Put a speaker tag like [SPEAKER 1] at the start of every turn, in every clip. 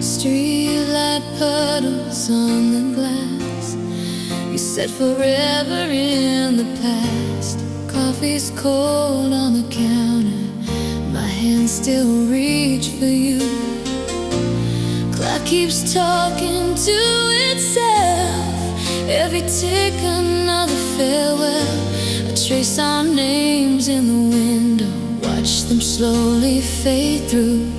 [SPEAKER 1] Streetlight puddles on the glass. You said forever in the past. Coffee's cold on the counter. My hands still reach for you. Clock keeps talking to itself. Every tick another farewell. I trace our names in the window. Watch them slowly fade through.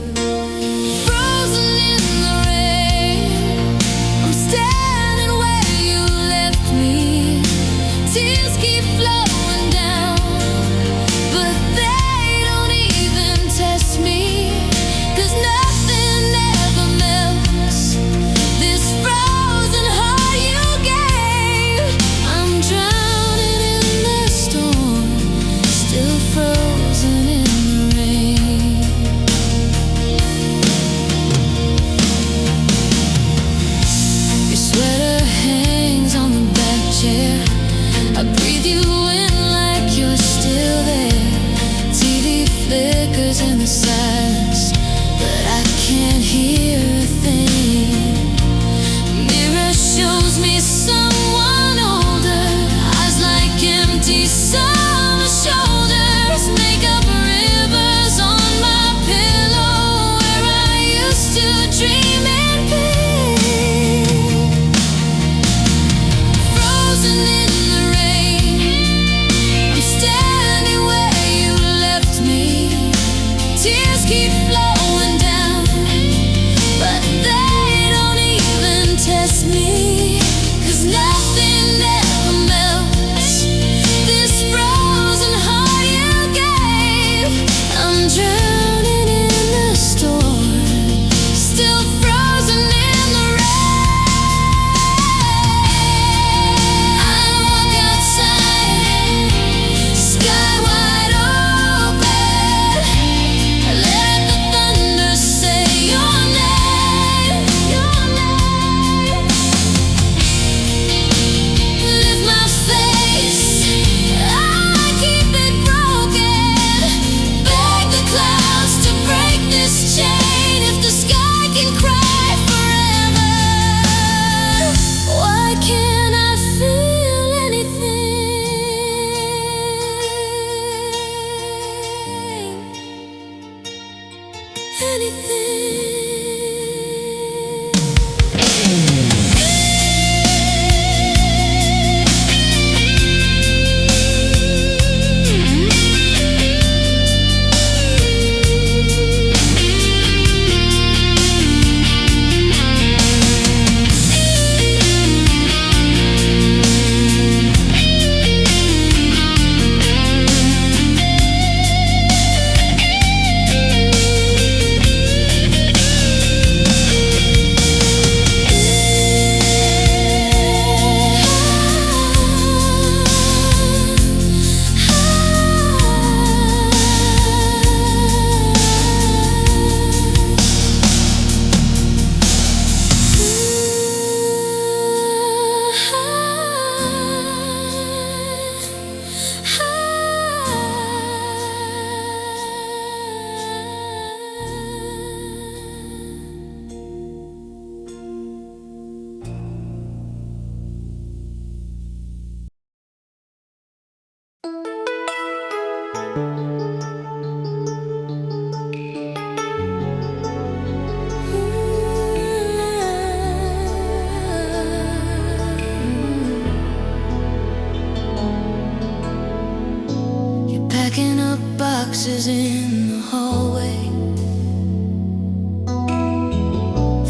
[SPEAKER 2] Boxes in the hallway,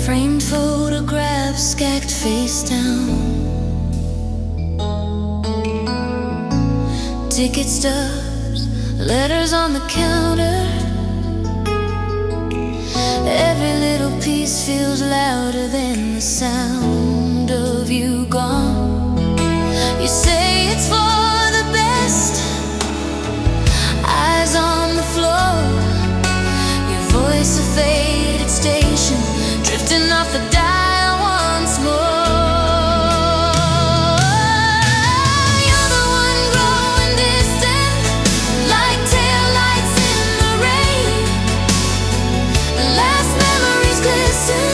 [SPEAKER 2] framed photographs stacked face down, ticket stubs, letters on the counter. Every little piece feels louder than the sound of you gone. You say it's for the best, eyes on the floor, your voice a faded station, drifting off the dial once more. You're the one growing distant, like taillights in the rain. Last memories glisten,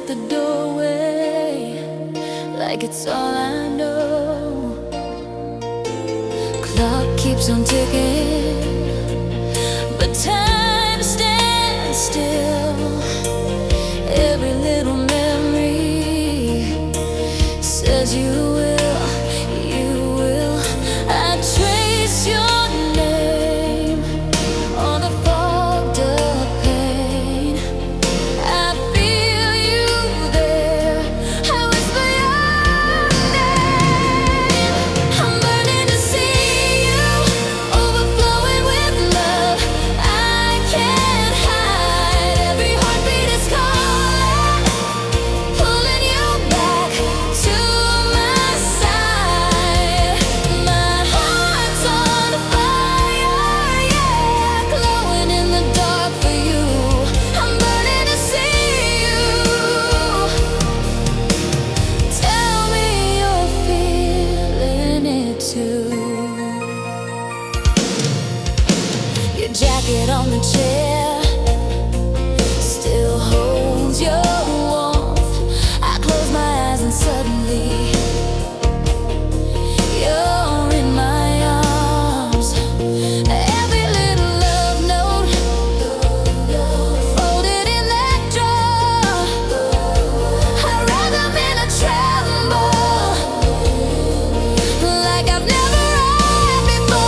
[SPEAKER 2] the doorway, like it's all I know. Clock keeps on ticking, but time stands still. Every little memory says you will, you will. I trace your name on the fogged up pane. I feel you there, I whisper your name. I'm burning to see you, overflowing with love. I can't hide, every heartbeat is calling, pulling you back to my side. My heart's on fire, yeah, glowing in the dark for you. I'm burning to see you. Tell me you're feeling it too. Your jacket on the chair still holds your warmth. I close my eyes and suddenly you're in my arms. Every little love note folded in that drawer. I read them in a tremble, like I've never read before.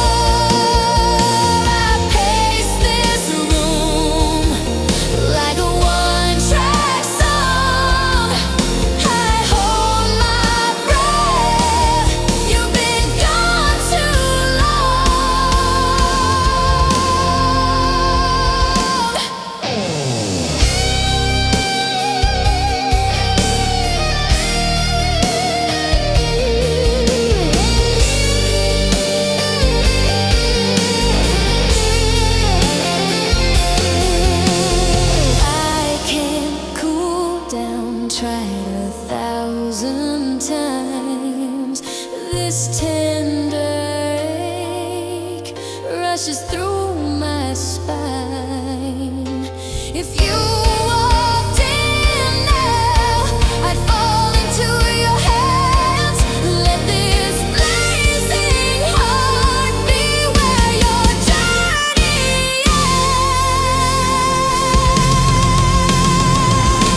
[SPEAKER 2] I pace this room like a one-track song. I hold my breath, you've been gone too I can't cool down, tried 1,000 times. This tender ache rushes through my spine. If you walked in now, I'd fall into your hands. Let this blazing heart be where your journey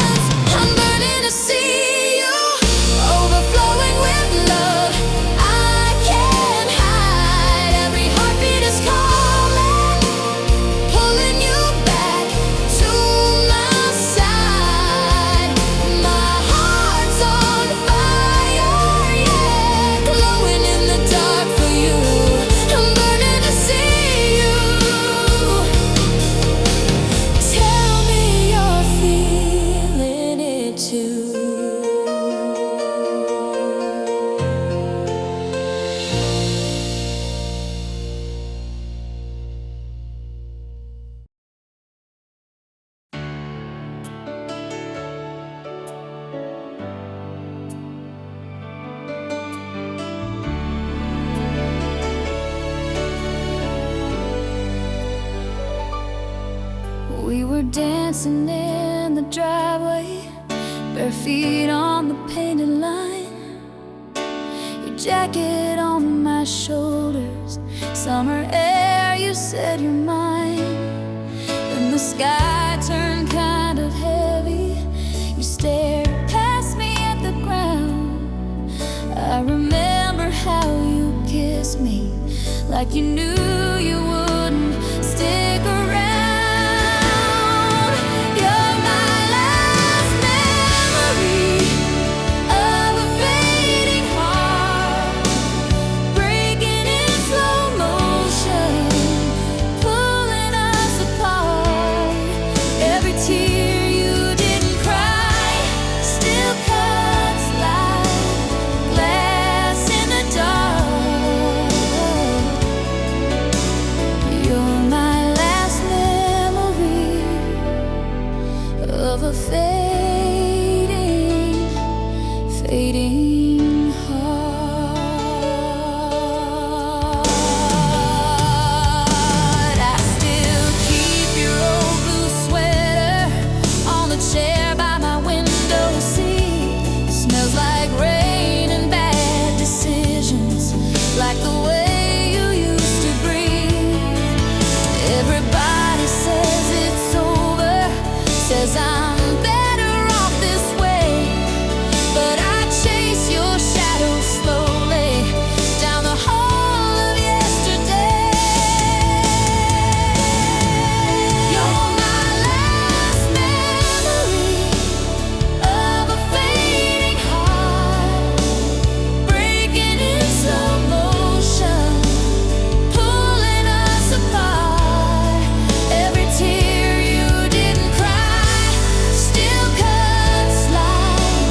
[SPEAKER 2] ends. I'm burning to see you, overflowing with love. I can't hide, every heartbeat is calling, pulling you back to my side. My heart's on fire, yeah, glowing in the dark for you. I'm burning to see you. Tell me you're feeling it too. We were dancing in the driveway, bare feet on the painted line. Your jacket on my shoulders, summer air, you said you're mine. Then the sky turned kind of heavy, you stared past me at the ground. I remember how you kissed me, like you knew you wouldn't stick around. You're my last memory of a fading heart, breaking in slow motion, pulling us apart. Every tear you didn't cry still cuts like glass in the dark. You're my last memory of a fading, fading heart. I still keep your old blue sweater on the chair by my window guess I'm better off this way. But I chase your shadow slowly down the hall of yesterday. You're my last memory of a fading heart, breaking in slow motion, pulling us apart. Every tear you didn't cry still cuts like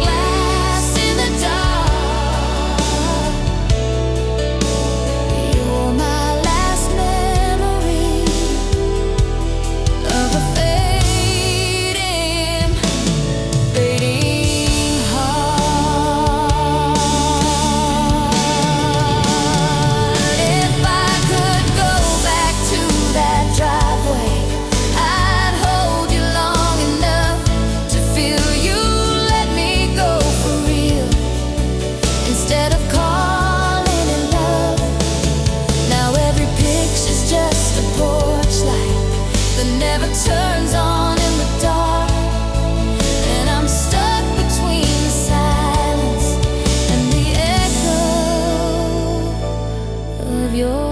[SPEAKER 2] glass in the dark. You're my last memory of a fading heart. If I could go back to that driveway, I'd hold you long enough to feel you let me go for real, instead of calling it love. Now every picture's just a porch light that never turns on in the dark, and I'm stuck between the silence and the echo of your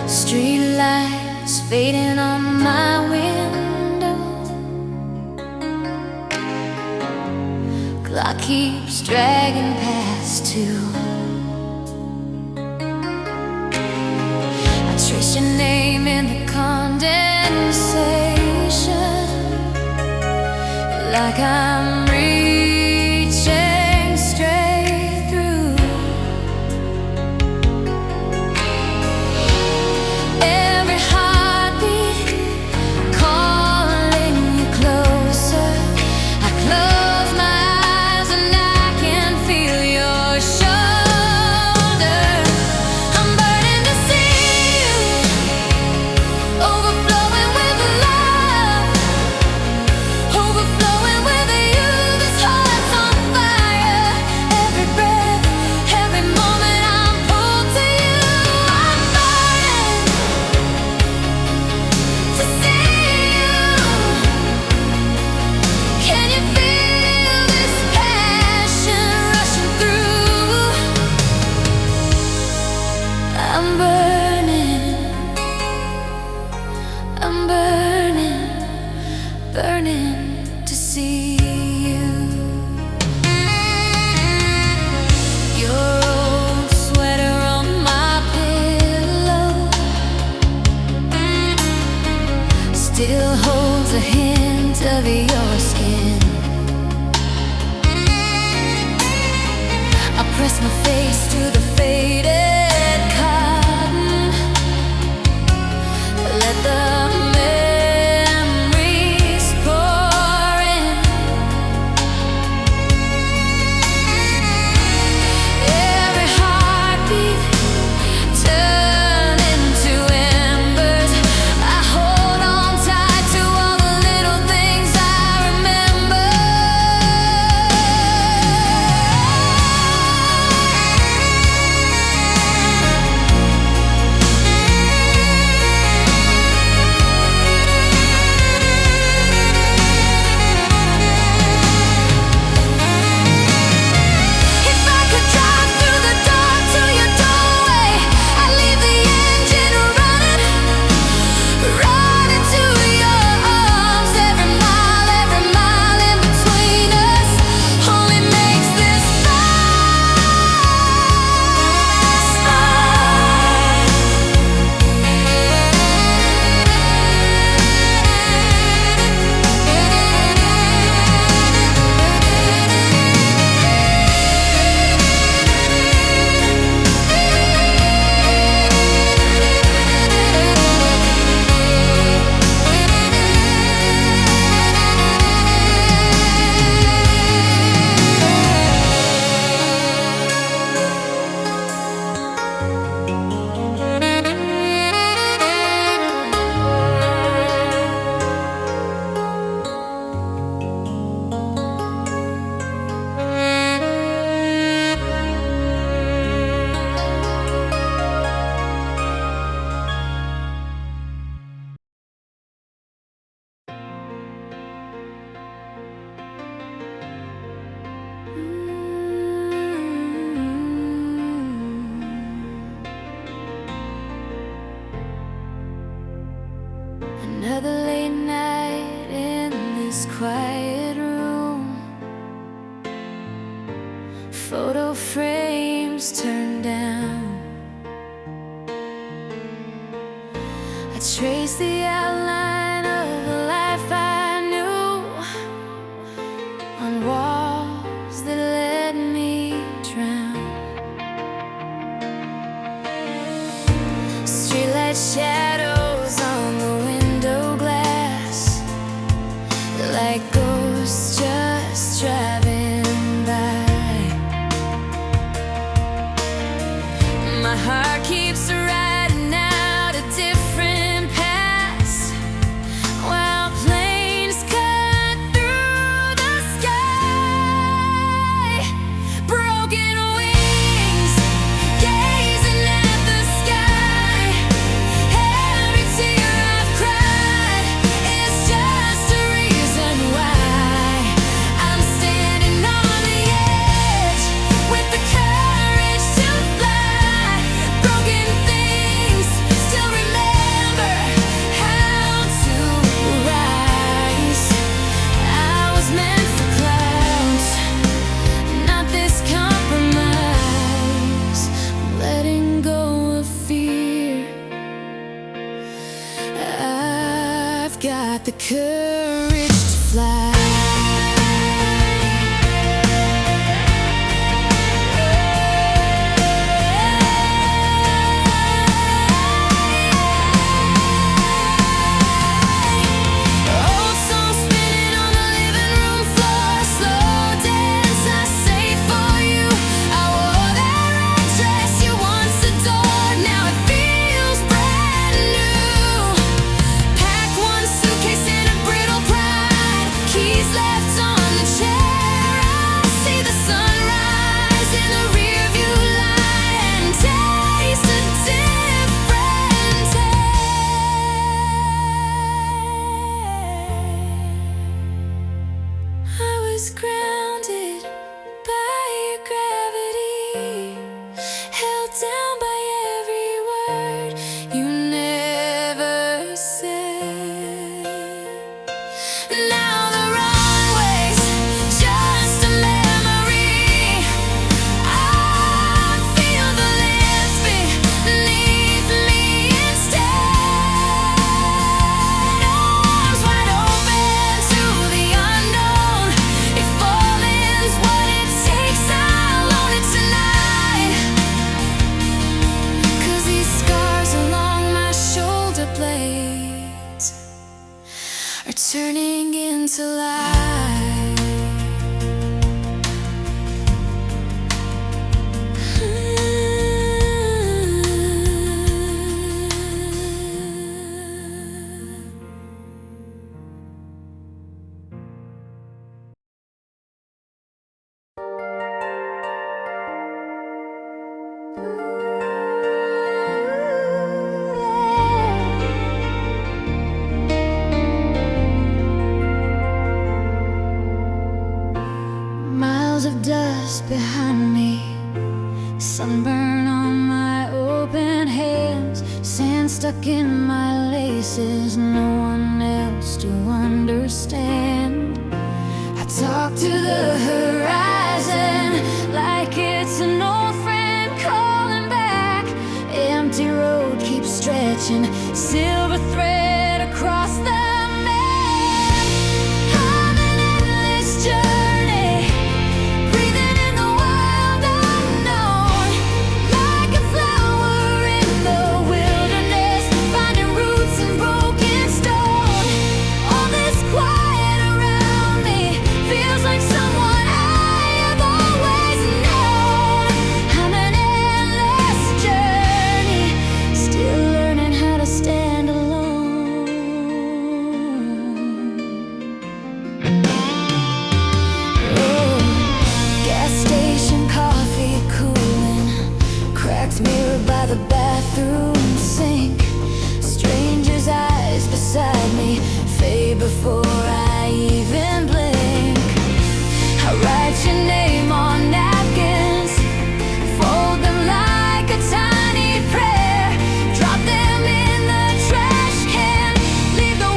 [SPEAKER 2] street lights fading on my window. Clock keeps dragging past 2. I trace your name in the condensation, like I'm reaching straight through. Every heartbeat calling you closer. I close my eyes and I can feel your shoulder. I'm burning to see you, overflowing with love, overflowing with you. This heart's on fire. Every breath, every moment I'm pulled to you. I'm burning to see you. Can you feel this passion rushing through? I'm burning, burning to see you. Your old sweater on my pillow still holds a hint of your skin. I press my face to the faded cotton, let the memories pour in. Every heartbeat turn into embers. I hold on tight to all the little things I remember. Another late night in this quiet room, photo frames turned down. I trace the outline of the life I knew on walls that let me drown. Streetlight shadows on the window glass, like ghosts just driving by. My heart keeps writing out a different past, while planes cut through the sky. Broken wings, gazing at the sky. Every tear I've cried is just a reason why I'm standing on the edge with the courage to fly. Broken things still remember how to rise. I was meant for clouds, not this compromise. I'm letting go of fear. I've got the courage to fly. Old songs spinning on the living room floor, slow dance I saved for you. I wore that red dress you once adored, now it feels brand new. Pack one suitcase in a brittle pride, keys left on the chair. I see the sunrise in the rearview light and taste a different day. I was grounded by your gravity, held down by every word you never said. Now the runway's just a memory. I feel the lift beneath me instead. Arms wide open to the unknown. If falling's what it takes, I'll own it tonight. 'Cause these scars along my shoulder blades are turning into light. Miles of dust behind me, sunburn on my open hands, sand stuck in my laces, no one else to understand. I talk to the horizon like it's an old friend calling back. Empty road keeps stretching, silver thread across the map. On an endless journey, breathing in the wild unknown, like a flower in the wilderness, finding roots in broken stone. All this quiet around me feels like someone I have always known. I'm an endless journey, still learning how to stand alone. Oh, gas station coffee cooling, cracked mirror by the bathroom sink. Strangers' eyes beside me fade before I even blink. I write your name on napkins, fold them like a tiny prayer, drop them in the trash can, leave the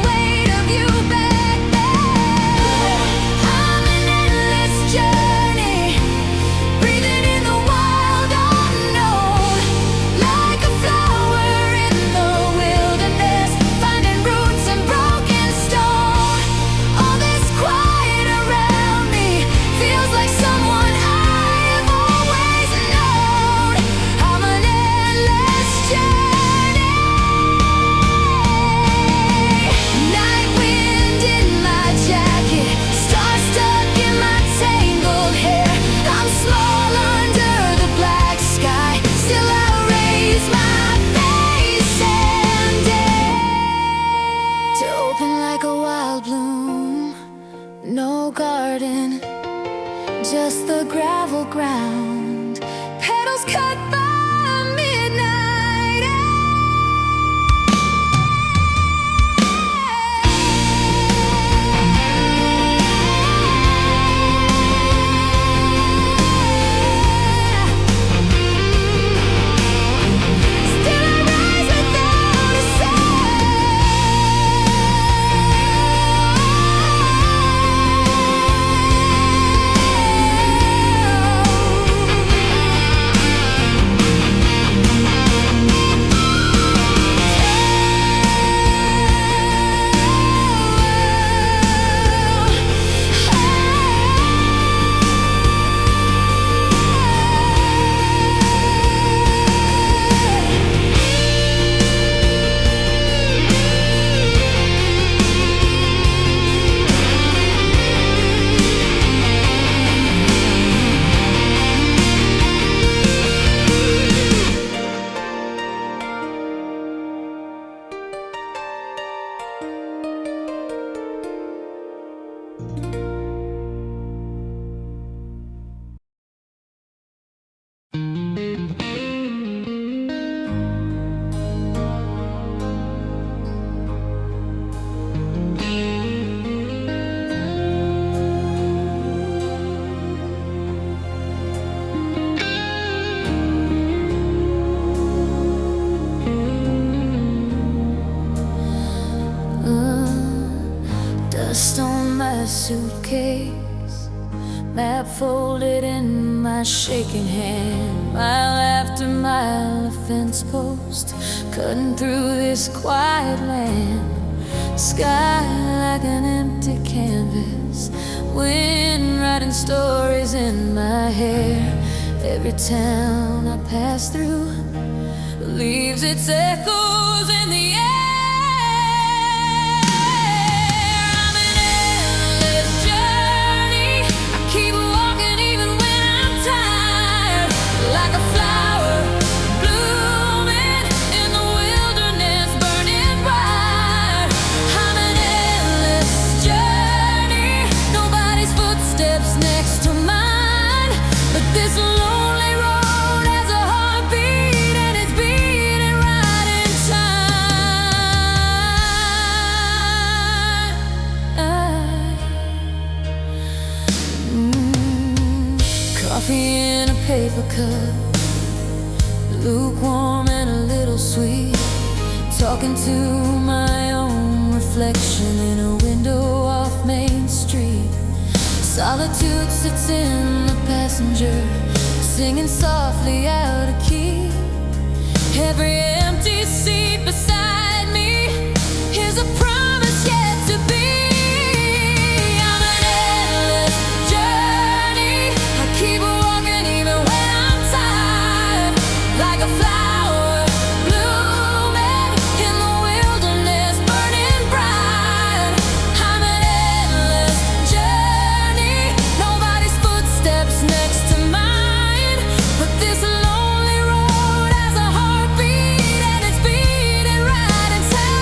[SPEAKER 2] suitcase, map folded in my shaking hand, mile after mile of fence post, cutting through this quiet land. Sky like an empty canvas, wind writing stories in my hair. Every town I pass through leaves its echoes in the air. I'm an endless journey, I keep walking even when I'm tired, like a flower blooming in the wilderness, burning bright. I'm an endless journey, nobody's footsteps next to mine, but this lonely road has a heartbeat and it's beating right in time. Coffee in a paper cup, lukewarm and a little sweet, talking to my own reflection in a window off Main Street. Solitude sits in the passenger, singing softly out of key. Every empty seat beside me is a promise yet to be. I'm an endless journey, I keep walking even when I'm tired, like a flower blooming in the wilderness, burning bright. I'm an endless journey, nobody's footsteps next to mine, but this lonely road has a heartbeat and it's beating right in time.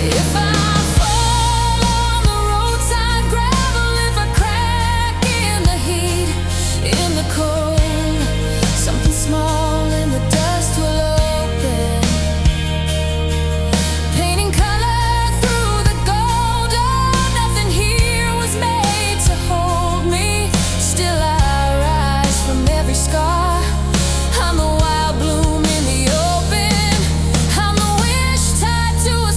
[SPEAKER 2] If I fall on the roadside gravel, if I crack in the heat, in the cold, something small in the dust will open, painting color through the gold. Oh, nothing here was made to hold me. Still I rise from every scar. I'm the wild bloom in the open, I'm the wish tied to a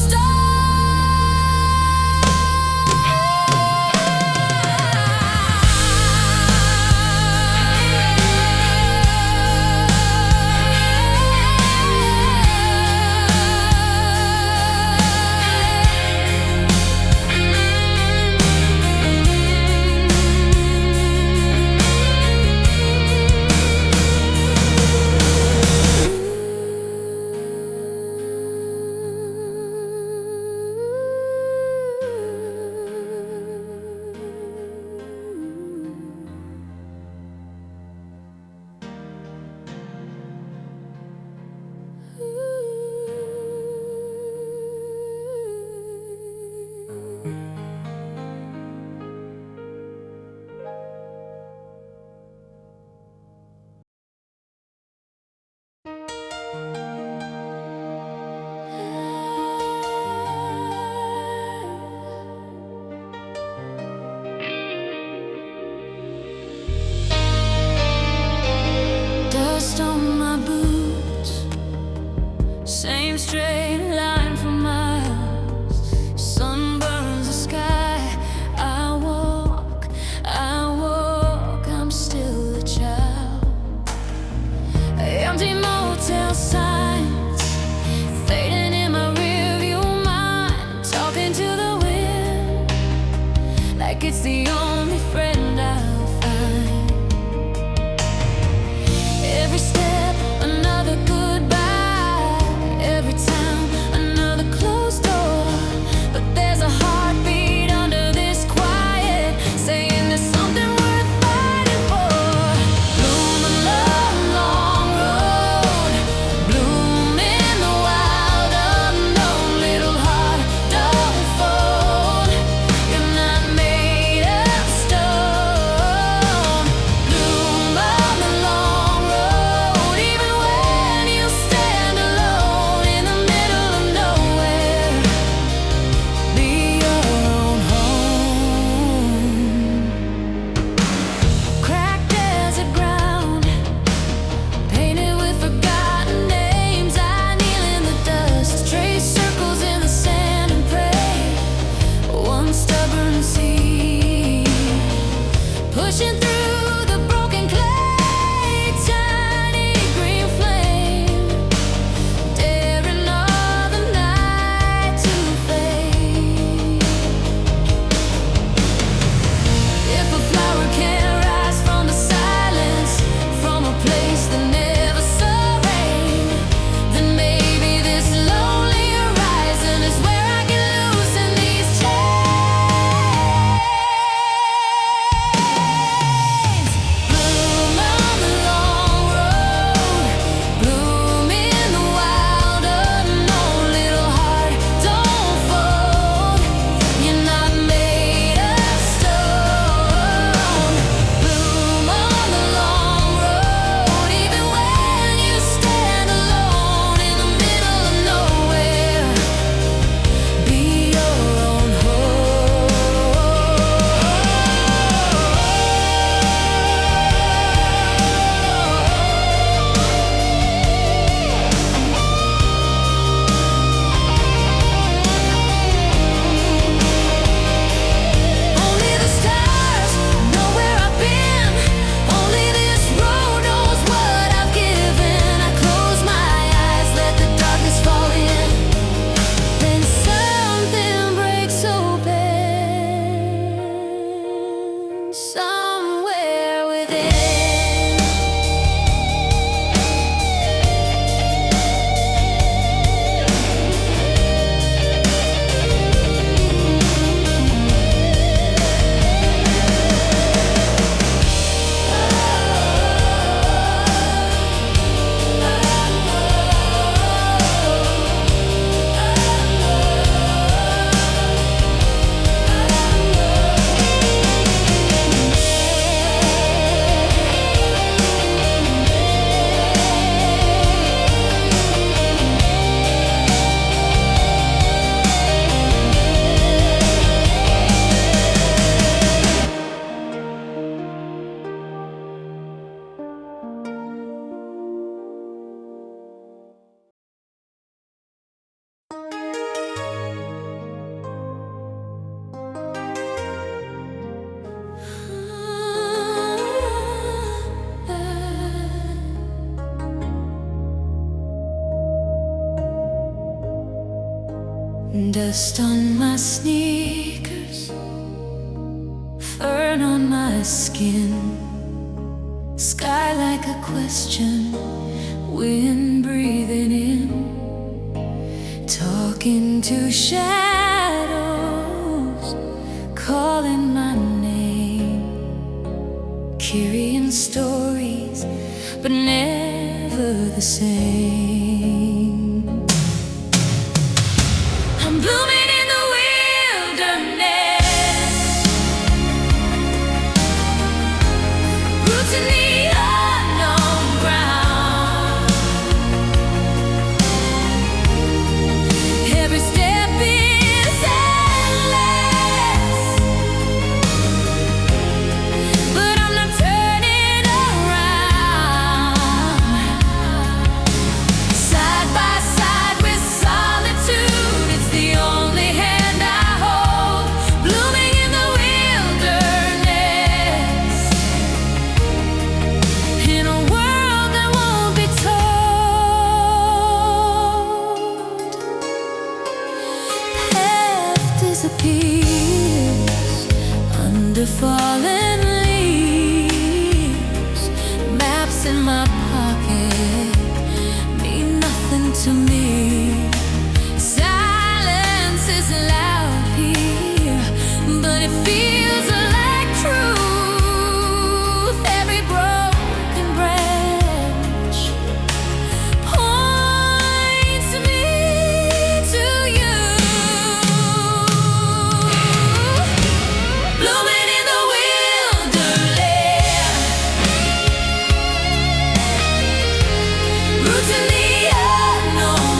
[SPEAKER 2] dust on my boots, same straight line for miles. Sun burns the sky. I walk, I'm still a child. Empty motel signs fading in my rearview mind, talking to the wind like it's the only friend I'll find. Every step, another goodbye. Every time, another closed door. But there's a heartbeat under this quiet, saying there's something worth fighting for. Bloom a long, long road, bloom in the wild unknown. Little heart, don't fold. You're not made of stone. pushing through the broken clay, tiny green flame, daring all the night to fade. If a flower can't rise from the silence, from a place that never saw rain, then maybe this lonely horizon is where I get loose in these chains. Bloom on the long road, bloom in the wild unknown. Little heart, don't fold, you're not made of stone. Bloom on the long road, even when you stand alone in the middle of nowhere. Be your own Only the stars know where I've been. Only this road knows what I've given. I close my eyes, let the darkness fall in. Then something breaks open somewhere within. Dust on my sneakers, fern on my skin, sky like a question, wind breathing in, talking to shadows, calling my name, carrying stories, but never the same. I'm blooming in the wilderness, roots in the unknown ground. Every step is endless, but I'm not turning around. Side by side with solitude, it's the only hand I hold. Blooming in the wilderness, in a world that won't be told. Path disappears under fallen leaves. Maps in my pocket mean nothing to me. Silence is loud here, but it feels like truth. Every broken branch points me to you. Blooming in the wilderness, roots in the unknown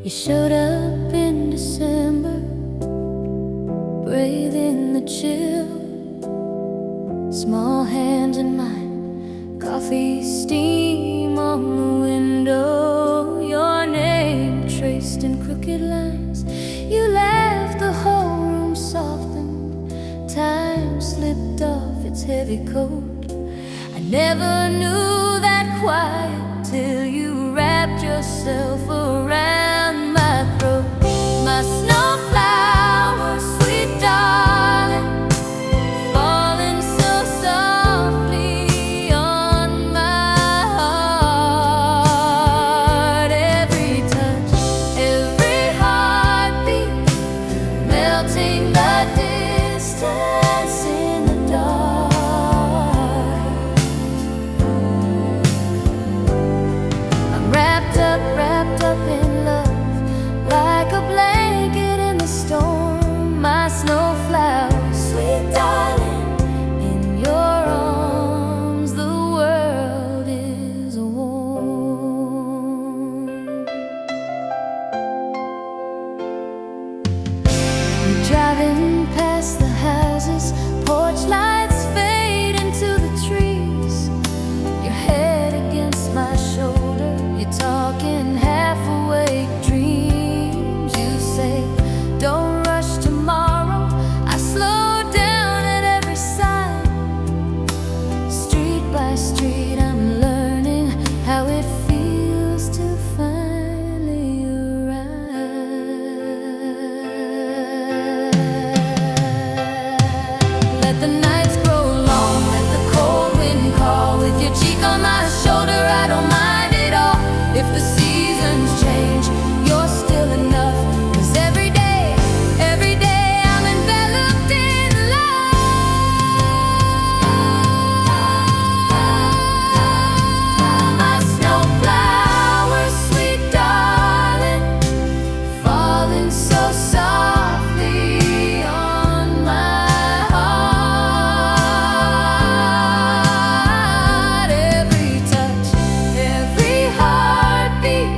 [SPEAKER 2] You showed up in December, breathing the chill. Small hands in mine, coffee steam on the window. Your name traced in crooked lines. You left, the whole room softened. Time slipped off its heavy coat. I never knew that quiet till you wrapped yourself around my throat. My snowflower, sweet darling, falling so softly on my heart. Every touch, every heartbeat, melting the distance in the dark. I'm wrapped up in love, like a blanket in the storm. My snowflower, sweet darling, in your arms the world is warm. We're driving past the houses, porch lights fade into the trees. Your head against my shoulder, you're talking half awake dreams. You say, don't rush tomorrow. I slow down at every sign. Street by street, I'm learning how it feels to finally arrive. Let the nights grow long, let the cold wind call. With your cheek on my shoulder, I don't mind at all. If the seasons change, you're still enough. 'Cause every day I'm enveloped in love. My snowflower, sweet darling, falling so softly on my heart. Every touch, every heartbeat,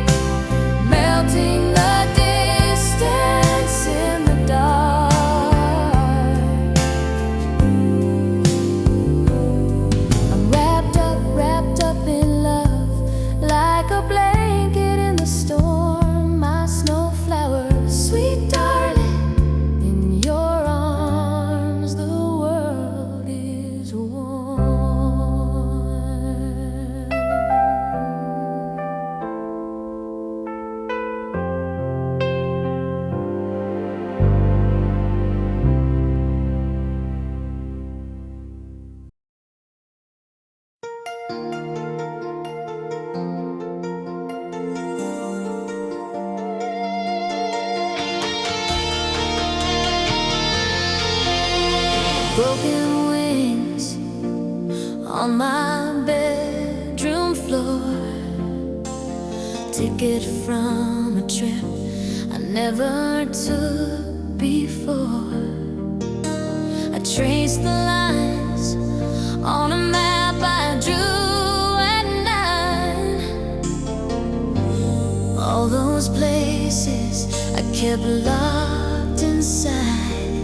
[SPEAKER 2] melting the distance in the dark. I'm wrapped up in love, like a blanket in the storm. My snowflower, sweet darling, in your arms the world is warm. Broken wings on my bedroom floor. Ticket from a trip I never took. trace the lines on a map I drew at night. All those places I kept locked inside.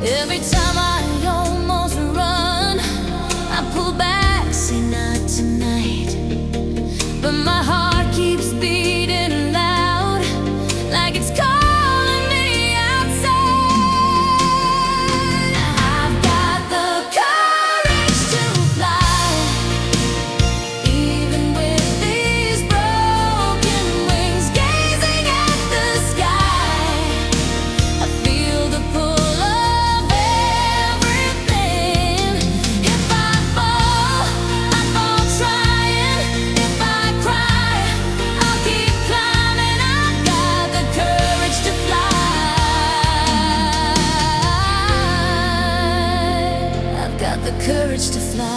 [SPEAKER 2] Every time I almost run, I pull back, say not tonight. But my heart keeps beating loud, like it's calling me outside. I've got the courage to fly, even with these broken wings, gazing at the sky. I feel the pull of everything. If I fall trying. If I cry, I'll keep climbing. I've got the courage to fly. I've got the courage to fly.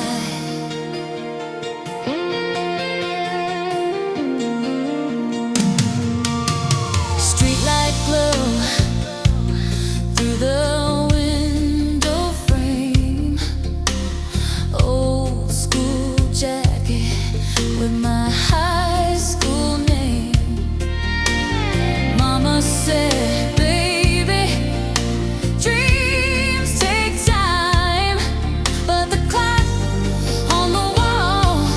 [SPEAKER 2] Streetlight glow through the window frame. Old school jacket with my high school name. Mama said, baby, dreams take time, but the clock on the wall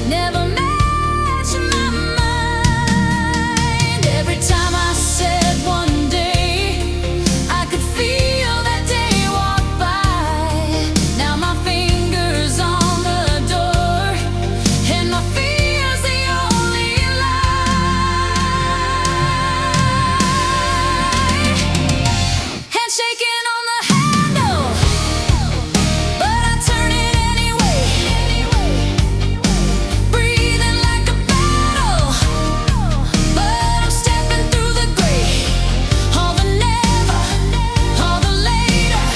[SPEAKER 2] never matched my mind. Every time I said one day, I could feel that day walk by. Now my fingers on the door, and my fear's the only lie. Hand shaking on the handle, but I turn it anyway. Breathing like a battle, but I'm stepping through the gray. All the never, all the later,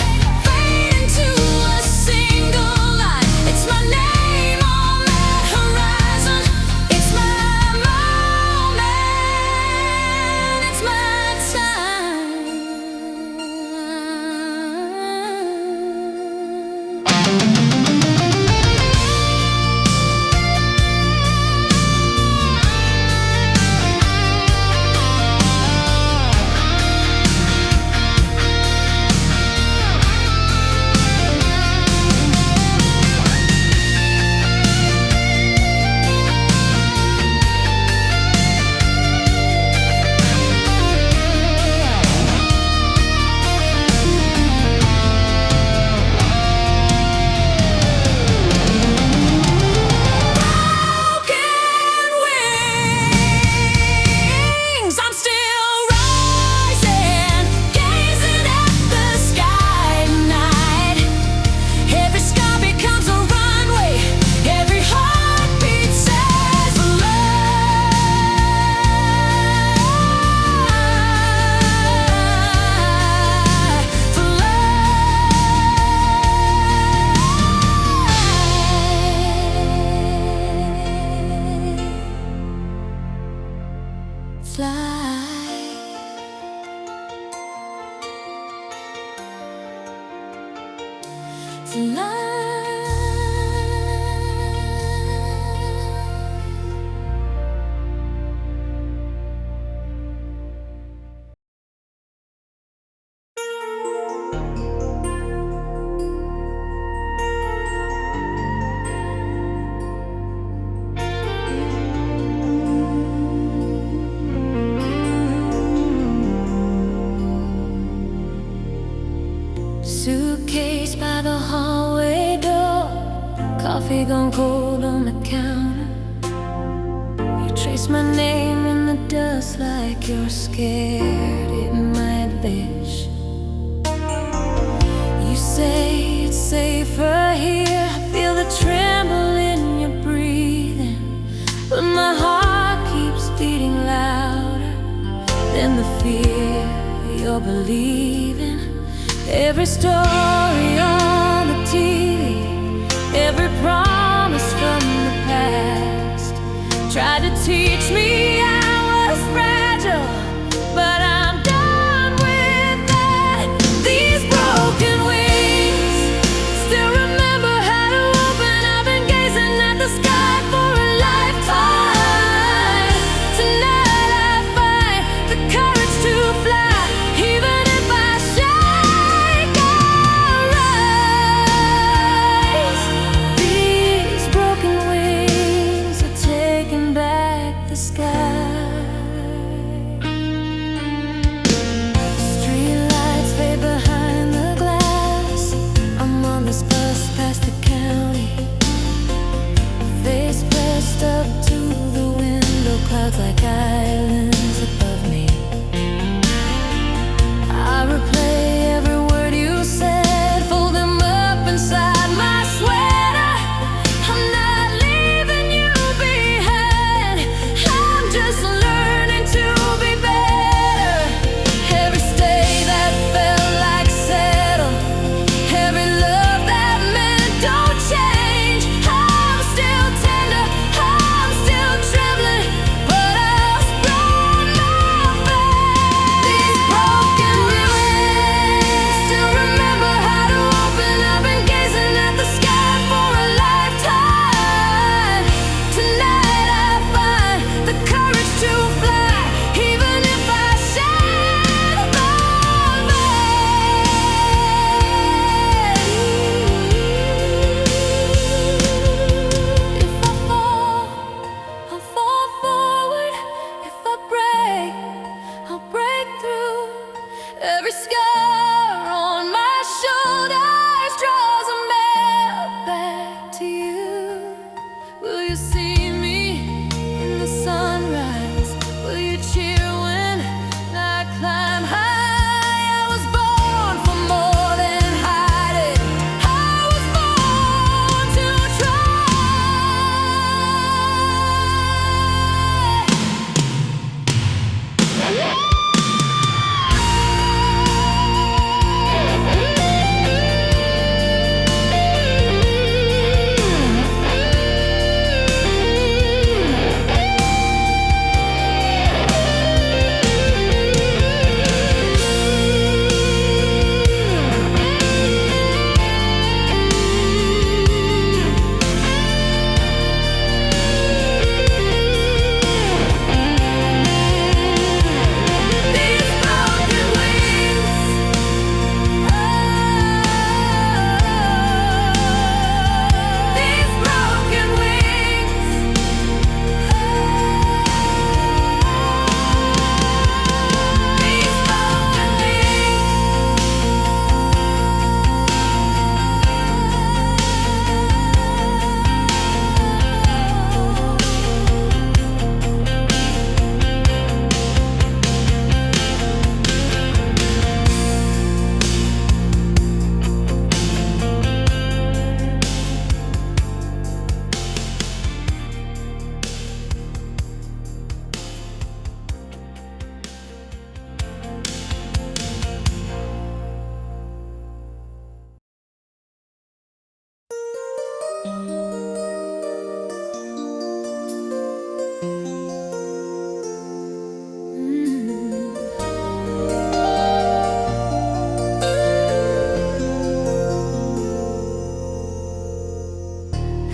[SPEAKER 2] fade into a single line. It's my name on that horizon. It's my moment. It's my time. Broken wings, I'm still rising, gazing at the sky tonight. Every sky becomes a runway, every heartbeat says suitcase by the hallway door, coffee gone cold on the counter. You trace my name in the dust like you're scared it might vanish. You say it's safer here, I feel the tremble in your breathing, but my heart keeps beating louder than the fear you're believing. Every story on the TV, every promise from the past tried to teach me I was fragile, but I'm done with that. These broken wings
[SPEAKER 1] Every scar on my shoulders draws a map back to you. Will you see me in the sunrise? Will you cheer when I climb high? I was born for more than hiding. I was born to try.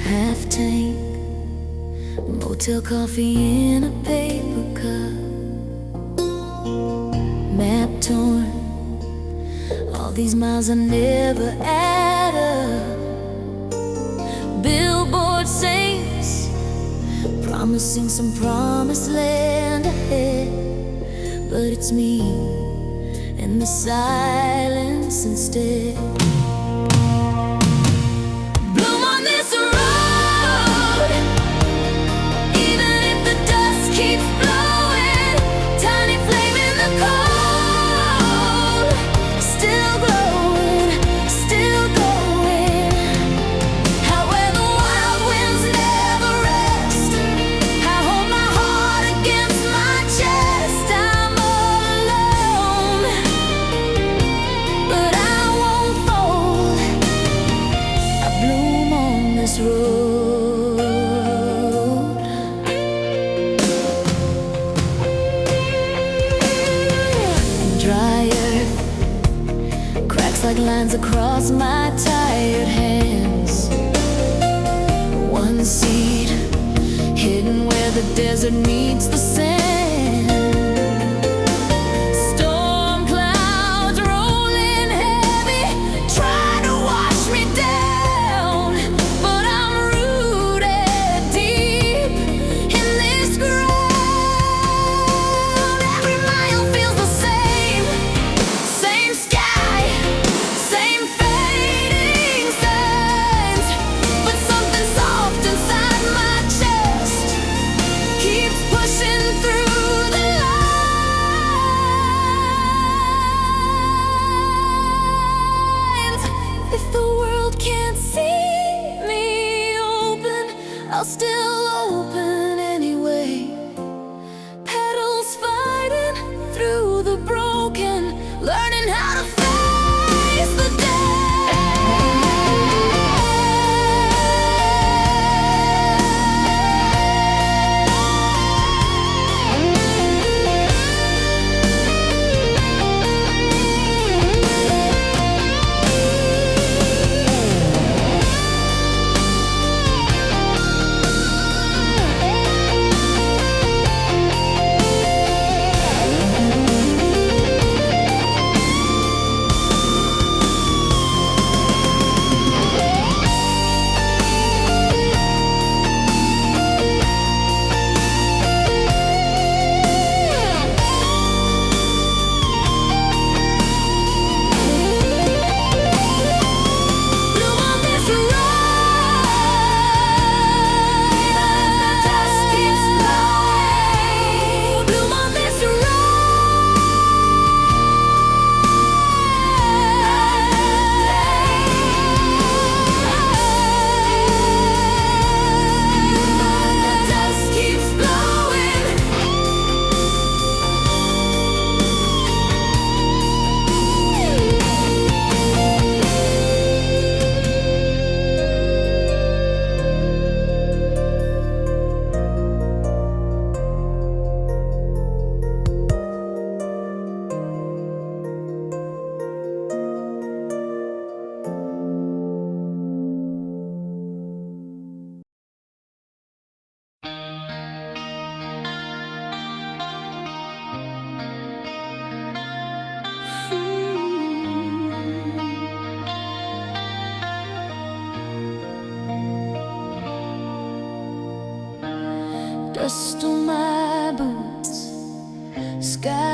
[SPEAKER 1] Half tank, motel coffee in a paper cup, map torn, all these miles I never add up. Billboard saints promising some promised land ahead, but it's me and the silence instead. Bloom on this road, even if the dust keeps blowing. Tiny flame in the cold, still glowing, still going. How when the wild winds never rest, I hold my heart against my chest. I'm all alone, but I won't fold. I bloom on this road. Dry earth cracks like lines across my tired hands. One seed hidden where the desert meets the sand. Storm clouds rolling heavy, trying to wash me down, but I'm rooted deep in this ground. Every mile feels the same, same sky, same fading signs, but something soft inside my chest keeps pushing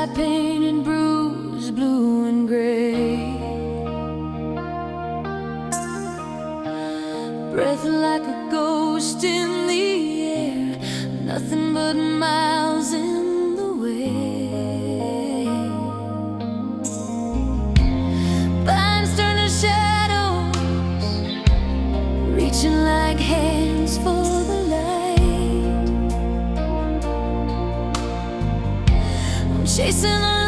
[SPEAKER 2] inside painted bruised blue and gray. Breath like a ghost in the air, nothing but miles in the way. Pines turn to shadows, reaching like hands for the light. I'm chasing a